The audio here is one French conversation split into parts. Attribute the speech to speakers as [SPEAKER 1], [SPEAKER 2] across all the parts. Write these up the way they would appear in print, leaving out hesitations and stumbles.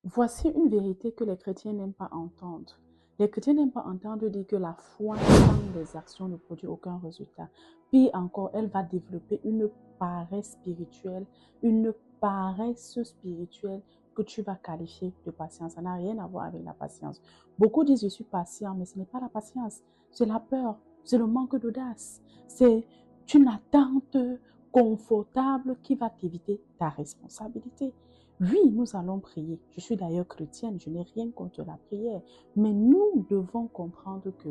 [SPEAKER 1] Voici une vérité que les chrétiens n'aiment pas entendre. Les chrétiens n'aiment pas entendre dire que la foi sans les actions ne produit aucun résultat. Puis encore, elle va développer une paresse spirituelle, une paresse spirituelle que tu vas qualifier de patience. Ça n'a rien à voir avec la patience. Beaucoup disent je suis patient, mais ce n'est pas la patience. C'est la peur, c'est le manque d'audace. C'est une attente confortable qui va t'éviter ta responsabilité. Oui, nous allons prier. Je suis d'ailleurs chrétienne, je n'ai rien contre la prière. Mais nous devons comprendre que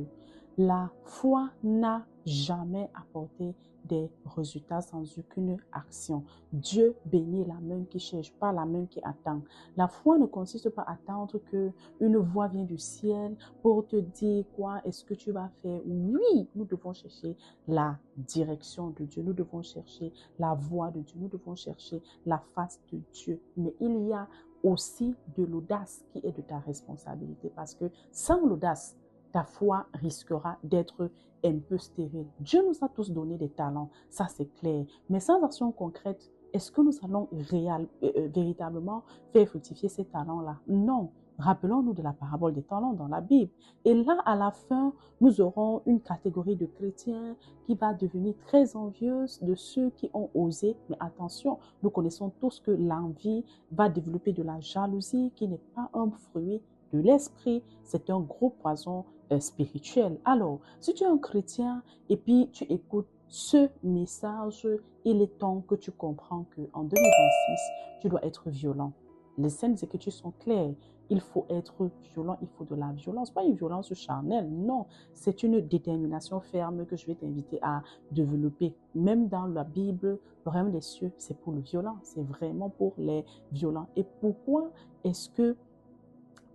[SPEAKER 1] la foi n'a jamais apporté des résultats sans aucune action. Dieu bénit la main qui cherche, pas la main qui attend. La foi ne consiste pas à attendre que une voix vienne du ciel pour te dire quoi est-ce que tu vas faire. Oui, nous devons chercher la direction de Dieu. Nous devons chercher la voix de Dieu. Nous devons chercher la face de Dieu. Mais il y a aussi de l'audace qui est de ta responsabilité parce que sans l'audace, ta foi risquera d'être un peu stérile. Dieu nous a tous donné des talents, ça c'est clair. Mais sans action concrète, est-ce que nous allons véritablement faire fructifier ces talents-là? Non. Rappelons-nous de la parabole des talents dans la Bible. Et là, à la fin, nous aurons une catégorie de chrétiens qui va devenir très envieuse de ceux qui ont osé. Mais attention, nous connaissons tous que l'envie va développer de la jalousie qui n'est pas un fruit de l'esprit, c'est un gros poison spirituel. Alors, si tu es un chrétien et puis tu écoutes ce message, il est temps que tu comprends qu'en 2026, tu dois être violent. Les Saintes Écritures sont claires. Il faut être violent, il faut de la violence, pas une violence charnelle, non. C'est une détermination ferme que je vais t'inviter à développer. Même dans la Bible, le royaume des cieux, c'est pour le violent, c'est vraiment pour les violents. Et pourquoi est-ce que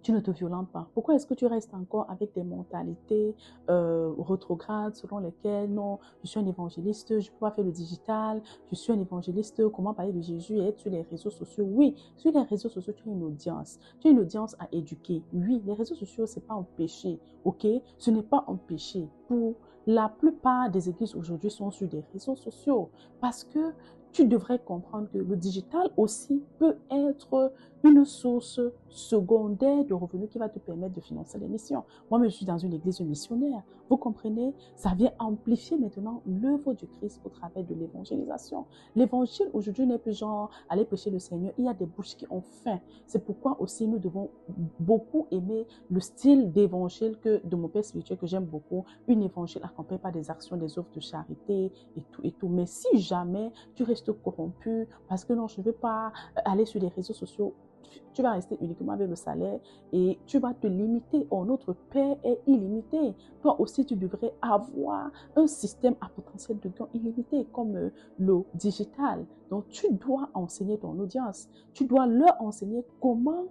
[SPEAKER 1] tu ne te violentes pas? Pourquoi est-ce que tu restes encore avec des mentalités rétrogrades selon lesquelles non, je suis un évangéliste, je ne peux pas faire le digital, je suis un évangéliste, comment parler de Jésus et être sur les réseaux sociaux? Oui, sur les réseaux sociaux, tu as une audience. Tu as une audience à éduquer. Oui, les réseaux sociaux, ce n'est pas un péché, ok? Ce n'est pas un péché. Pour la plupart des églises aujourd'hui sont sur des réseaux sociaux parce que tu devrais comprendre que le digital aussi peut être une source secondaire de revenus qui va te permettre de financer les missions. Moi, je suis dans une église missionnaire. Vous comprenez? Ça vient amplifier maintenant l'œuvre du Christ au travers de l'évangélisation. L'évangile aujourd'hui n'est plus genre aller prêcher le Seigneur. Il y a des bouches qui ont faim. C'est pourquoi aussi nous devons beaucoup aimer le style d'évangile de mon père spirituel que j'aime beaucoup. Une évangile accompagnée par des actions, des œuvres de charité et tout et tout. Mais si jamais tu restes corrompu parce que non, je ne veux pas aller sur les réseaux sociaux, tu vas rester uniquement avec le salaire et tu vas te limiter. Oh, notre Père est illimité. Toi aussi, tu devrais avoir un système à potentiel de gain illimité comme le digital. Donc, tu dois enseigner ton audience. Tu dois leur enseigner comment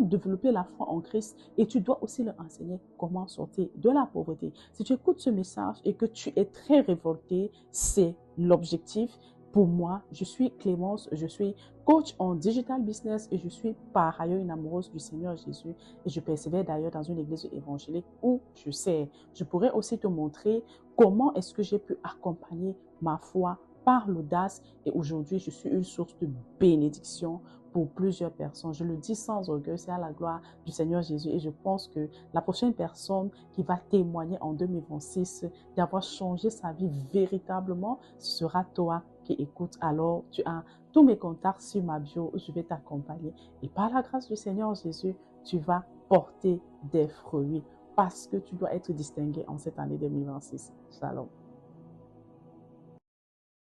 [SPEAKER 1] développer la foi en Christ et tu dois aussi leur enseigner comment sortir de la pauvreté. Si tu écoutes ce message et que tu es très révolté, c'est l'objectif. Pour moi, je suis Clémence, je suis coach en digital business et je suis par ailleurs une amoureuse du Seigneur Jésus et je persévère d'ailleurs dans une église évangélique où je sais. Je pourrais aussi te montrer comment est-ce que j'ai pu accompagner ma foi par l'audace et aujourd'hui je suis une source de bénédiction pour plusieurs personnes. Je le dis sans orgueil, c'est à la gloire du Seigneur Jésus et je pense que la prochaine personne qui va témoigner en 2026 d'avoir changé sa vie véritablement, ce sera toi qui écoute. Alors tu as tous mes contacts sur ma bio, je vais t'accompagner. Et par la grâce du Seigneur Jésus, tu vas porter des fruits parce que tu dois être distingué en cette année 2026. Shalom.